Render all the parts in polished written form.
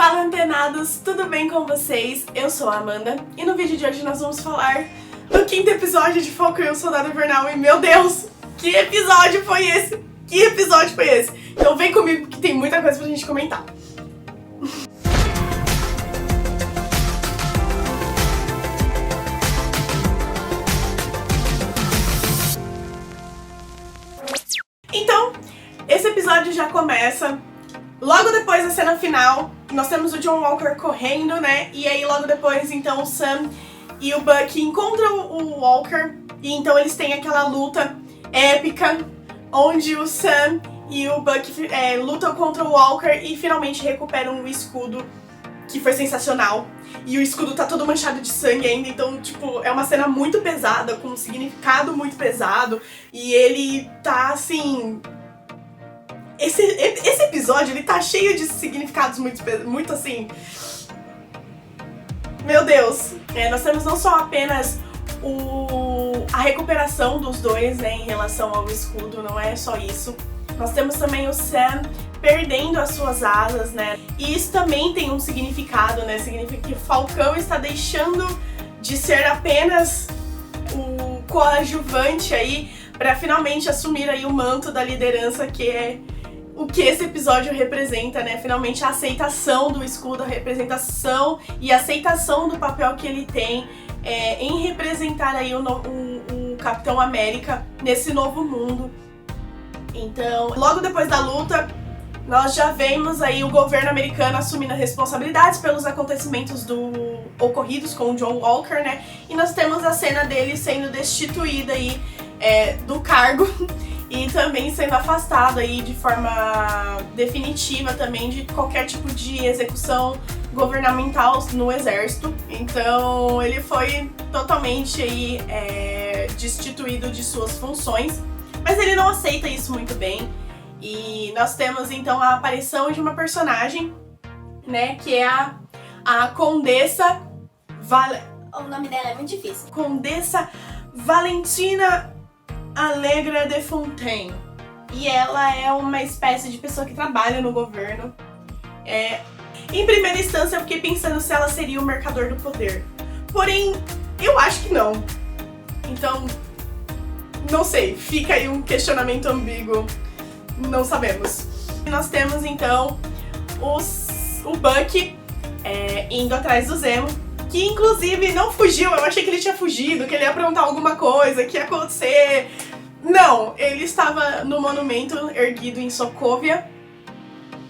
Fala, antenados, tudo bem com vocês? Eu sou a Amanda e no vídeo de hoje nós vamos falar do 5º episódio de Falcão e o Soldado Invernal. E meu Deus, que episódio foi esse? Que episódio foi esse? Então vem comigo que tem muita coisa pra gente comentar. Então, esse episódio já começa logo depois da cena final. Nós temos o John Walker correndo, né? E aí logo depois, então, o Sam e o Bucky encontram o Walker. E então eles têm aquela luta épica, onde o Sam e o Bucky lutam contra o Walker e finalmente recuperam o escudo, que foi sensacional. E o escudo tá todo manchado de sangue ainda, então, tipo, é uma cena muito pesada, com um significado muito pesado. E ele tá, assim... Esse episódio, ele tá cheio de significados muito assim... Meu Deus! Nós temos não só apenas a recuperação dos dois, né, em relação ao escudo, não é só isso. Nós temos também o Sam perdendo as suas asas, né? E isso também tem um significado, né? Significa que o Falcão está deixando de ser apenas o coadjuvante aí para finalmente assumir aí o manto da liderança, que é o que esse episódio representa, né? Finalmente a aceitação do escudo, a representação e a aceitação do papel que ele tem em representar aí o Capitão América nesse novo mundo. Então, logo depois da luta, nós já vemos aí o governo americano assumindo as responsabilidades pelos acontecimentos ocorridos com o John Walker, né? E nós temos a cena dele sendo destituído aí do cargo e também sendo afastado aí de forma definitiva também de qualquer tipo de execução governamental no exército. Então ele foi totalmente aí destituído de suas funções, mas ele não aceita isso muito bem. E nós temos então a aparição de uma personagem, né, que é a Condessa O nome dela é muito difícil. Condessa Valentina Allegra de Fontaine. E ela é uma espécie de pessoa que trabalha no governo. Em primeira instância eu fiquei pensando se ela seria o mercador do poder. Porém, eu acho que não. Então, não sei, fica aí um questionamento ambíguo. Não sabemos. E nós temos então o Bucky indo atrás do Zemo, que inclusive não fugiu. Eu achei que ele tinha fugido, que ele ia aprontar alguma coisa, que ia acontecer. Não, ele estava no monumento erguido em Sokovia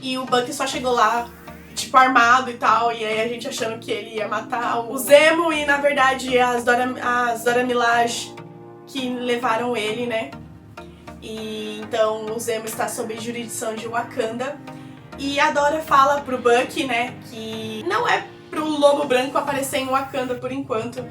e o Bucky só chegou lá, tipo, armado e tal, e aí a gente achando que ele ia matar o Zemo e na verdade as Dora Milaje que levaram ele, né? E então o Zemo está sob jurisdição de Wakanda. E a Dora fala pro Bucky, né, que não é pro Lobo Branco aparecer em Wakanda por enquanto.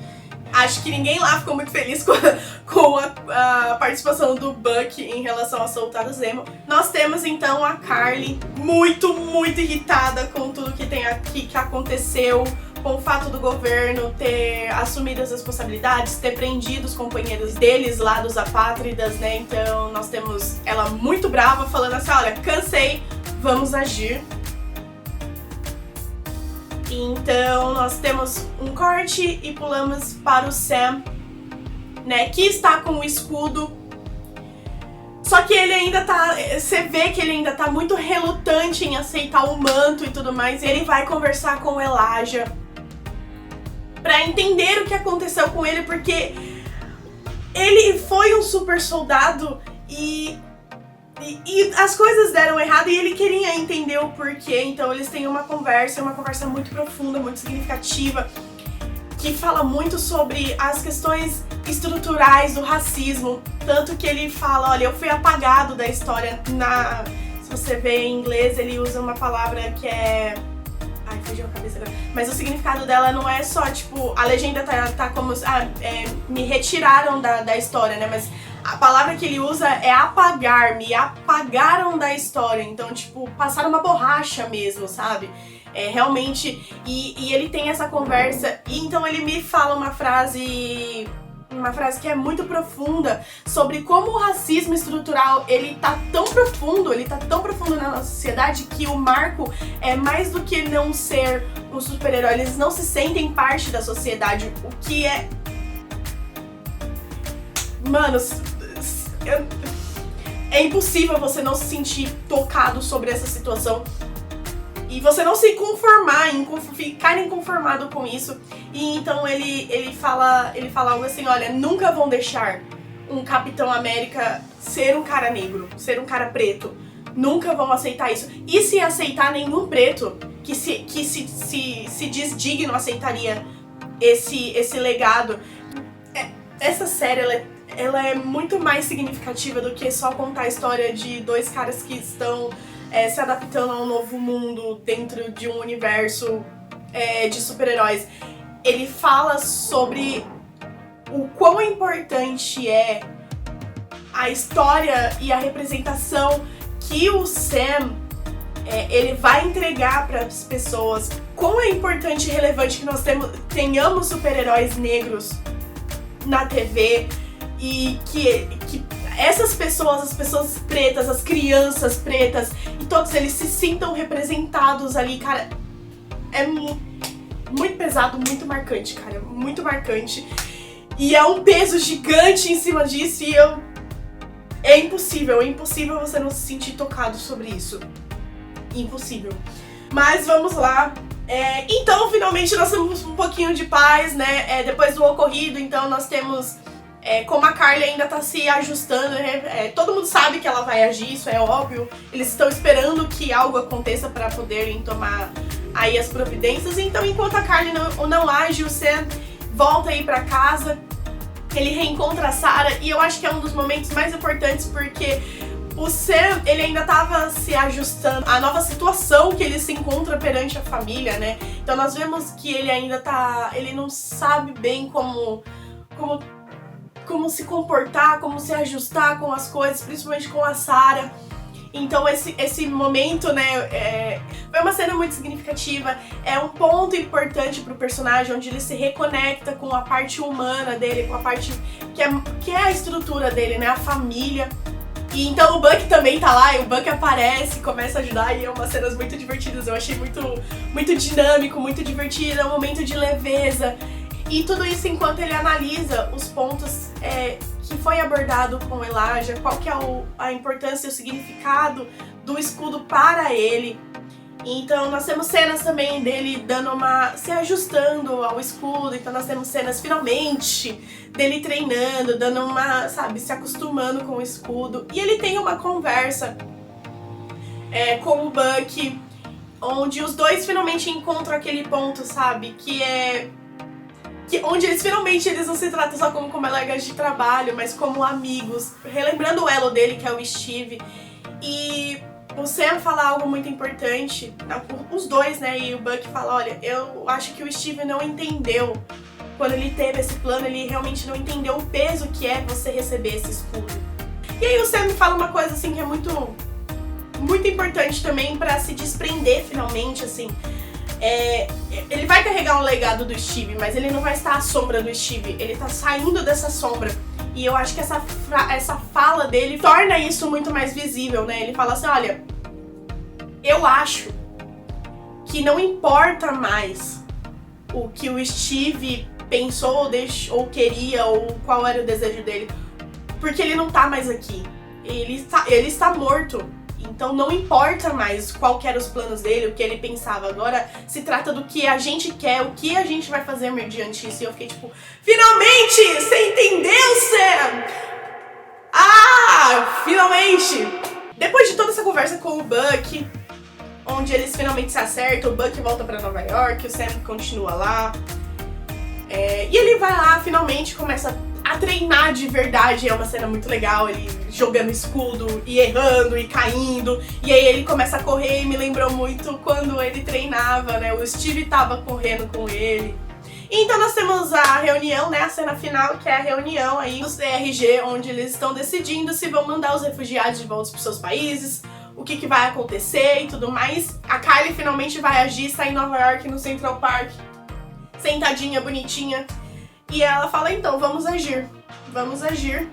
Acho que ninguém lá ficou muito feliz com a participação do Bucky em relação a soltar o Zemo. Nós temos então a Karli muito irritada com tudo que tem aqui, que aconteceu, com o fato do governo ter assumido as responsabilidades, ter prendido os companheiros deles lá dos apátridas, né? Então nós temos ela muito brava falando assim, olha, cansei, vamos agir. Então nós temos um corte e pulamos para o Sam, né, que está com o escudo. Só que ele ainda tá, você vê que ele ainda tá muito relutante em aceitar o manto e tudo mais. Ele vai conversar com o Elijah pra entender o que aconteceu com ele, porque ele foi um super soldado e as coisas deram errado e ele queria entender o porquê. Então eles têm uma conversa muito profunda, muito significativa, que fala muito sobre as questões estruturais do racismo. Tanto que ele fala, olha, eu fui apagado da história. Se você vê em inglês, ele usa uma palavra que é... Ai, fugiu a cabeça agora. Mas o significado dela não é só, tipo, a legenda tá como... me retiraram da história, né? Mas a palavra que ele usa é apagar, me apagaram da história. Então, tipo, passaram uma borracha mesmo, sabe? Realmente... E ele tem essa conversa, e então ele me fala uma frase uma frase que é muito profunda sobre como o racismo estrutural, ele tá tão profundo na nossa sociedade que o Marco é mais do que não ser um super-herói, eles não se sentem parte da sociedade, o que é... Mano, é impossível você não se sentir tocado sobre essa situação e você não se conformar, ficar inconformado com isso. E então ele fala algo assim, olha, nunca vão deixar um Capitão América ser um cara negro, ser um cara preto. Nunca vão aceitar isso. E se aceitar, nenhum preto que se diz digno aceitaria esse legado. Essa série, ela é muito mais significativa do que só contar a história de dois caras que estão se adaptando a um novo mundo dentro de um universo de super-heróis. Ele fala sobre o quão importante é a história e a representação que o Sam ele vai entregar para as pessoas. Quão é importante e relevante que nós tenhamos super-heróis negros na TV e que essas pessoas, as pessoas pretas, as crianças pretas, e todos eles se sintam representados ali, cara. É muito pesado, muito marcante, cara, muito marcante. E é um peso gigante em cima disso e é impossível você não se sentir tocado sobre isso. Impossível. Mas vamos lá. Então, finalmente, nós temos um pouquinho de paz, né? Depois do ocorrido, então nós temos... como a Carly ainda tá se ajustando, todo mundo sabe que ela vai agir, isso é óbvio. Eles estão esperando que algo aconteça para poderem tomar aí as providências. Então, enquanto a Carly não age, o Sam volta aí pra casa, ele reencontra a Sarah, e eu acho que é um dos momentos mais importantes porque o Sam, ele ainda tava se ajustando à nova situação que ele se encontra perante a família, né? Então nós vemos que ele ainda ele não sabe bem como se comportar, como se ajustar com as coisas, principalmente com a Sarah. Então esse momento, né, foi uma cena muito significativa, é um ponto importante pro personagem, onde ele se reconecta com a parte humana dele, com a parte que é a estrutura dele, né, a família. E então o Buck também tá lá, e o Buck aparece, começa a ajudar, e é umas cenas muito divertidas, eu achei muito dinâmico, muito divertido, é um momento de leveza. E tudo isso enquanto ele analisa os pontos que foi abordado com Elijah, qual que é a importância e o significado do escudo para ele. Então nós temos cenas também dele se ajustando ao escudo, então nós temos cenas finalmente dele treinando, se acostumando com o escudo. E ele tem uma conversa com o Buck, onde os dois finalmente encontram aquele ponto, sabe, onde eles não se tratam só como colegas de trabalho, mas como amigos, relembrando o elo dele, que é o Steve. E o Sam fala algo muito importante, os dois, né, e o Buck fala, olha, eu acho que o Steve não entendeu, quando ele teve esse plano, ele realmente não entendeu o peso que é você receber esse escudo. E aí o Sam fala uma coisa, assim, que é muito importante também pra se desprender, finalmente, assim. Ele vai carregar um legado do Steve, mas ele não vai estar à sombra do Steve, ele tá saindo dessa sombra. E eu acho que essa fala dele torna isso muito mais visível, né? Ele fala assim, olha, eu acho que não importa mais o que o Steve pensou ou queria, ou qual era o desejo dele, porque ele não tá mais aqui. Ele está morto. Então não importa mais qual que eram os planos dele, o que ele pensava. Agora se trata do que a gente quer, o que a gente vai fazer mediante isso. E eu fiquei tipo, finalmente! Você entendeu, Sam? Finalmente! Depois de toda essa conversa com o Buck, onde eles finalmente se acertam, o Buck volta pra Nova York, o Sam continua lá. E ele vai lá, finalmente começa a treinar de verdade. É uma cena muito legal, ele jogando escudo e errando e caindo. E aí ele começa a correr e me lembrou muito quando ele treinava, né? O Steve tava correndo com ele. Então nós temos a reunião, né? A cena final, que é a reunião aí do CRG, onde eles estão decidindo se vão mandar os refugiados de volta pros seus países, o que vai acontecer e tudo mais. A Kylie finalmente vai agir, sair em Nova York, no Central Park, sentadinha, bonitinha. E ela fala, então, vamos agir. Vamos agir.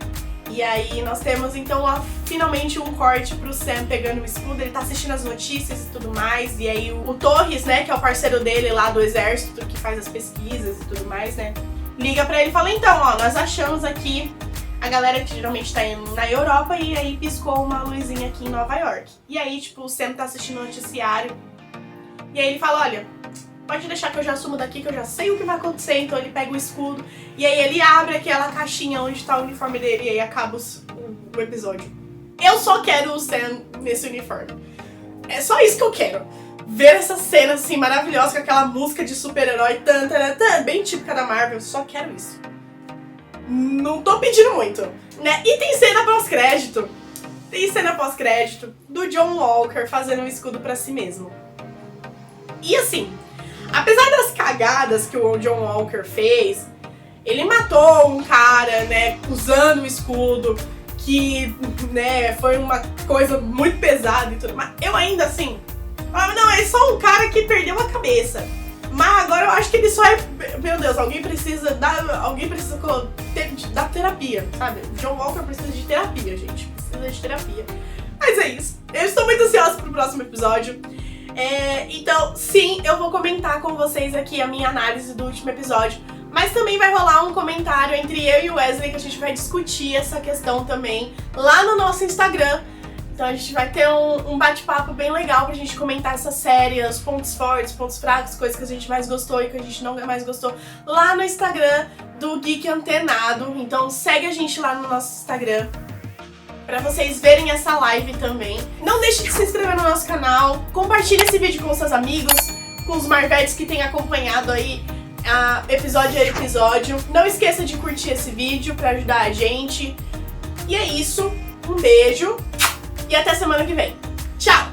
E aí nós temos então finalmente um corte pro Sam pegando o escudo, ele tá assistindo as notícias e tudo mais, e aí o Torres, né, que é o parceiro dele lá do exército, que faz as pesquisas e tudo mais, né, liga pra ele e fala, então, ó, nós achamos aqui a galera que geralmente tá indo na Europa e aí piscou uma luzinha aqui em Nova York. E aí, tipo, o Sam tá assistindo o noticiário, e aí ele fala, olha, pode deixar que eu já assumo daqui, que eu já sei o que vai acontecer. Então ele pega o escudo e aí ele abre aquela caixinha onde tá o uniforme dele e aí acaba o episódio. Eu só quero o Sam nesse uniforme. É só isso que eu quero. Ver essa cena assim maravilhosa com aquela música de super-herói bem típica da Marvel. Só quero isso. Não tô pedindo muito, né? E tem cena pós-crédito. Tem cena pós-crédito do John Walker fazendo um escudo pra si mesmo. E assim, apesar das cagadas que o John Walker fez, ele matou um cara, né, usando o escudo, que, né, foi uma coisa muito pesada e tudo mais. Eu ainda assim, não, é só um cara que perdeu a cabeça. Mas agora eu acho que ele só é, meu Deus, alguém precisa dar terapia, sabe? O John Walker precisa de terapia, gente, precisa de terapia. Mas é isso, eu estou muito ansiosa pro próximo episódio. Então, sim, eu vou comentar com vocês aqui a minha análise do último episódio, mas também vai rolar um comentário entre eu e o Wesley que a gente vai discutir essa questão também lá no nosso Instagram. Então a gente vai ter um bate-papo bem legal pra gente comentar essa série, os pontos fortes, pontos fracos, coisas que a gente mais gostou e que a gente não mais gostou, lá no Instagram do Geek Antenado. Então segue a gente lá no nosso Instagram pra vocês verem essa live também. Não deixe de se inscrever no nosso canal, compartilhe esse vídeo com seus amigos, com os Marvetes que têm acompanhado aí episódio a episódio. Não esqueça de curtir esse vídeo pra ajudar a gente. E é isso, um beijo e até semana que vem. Tchau!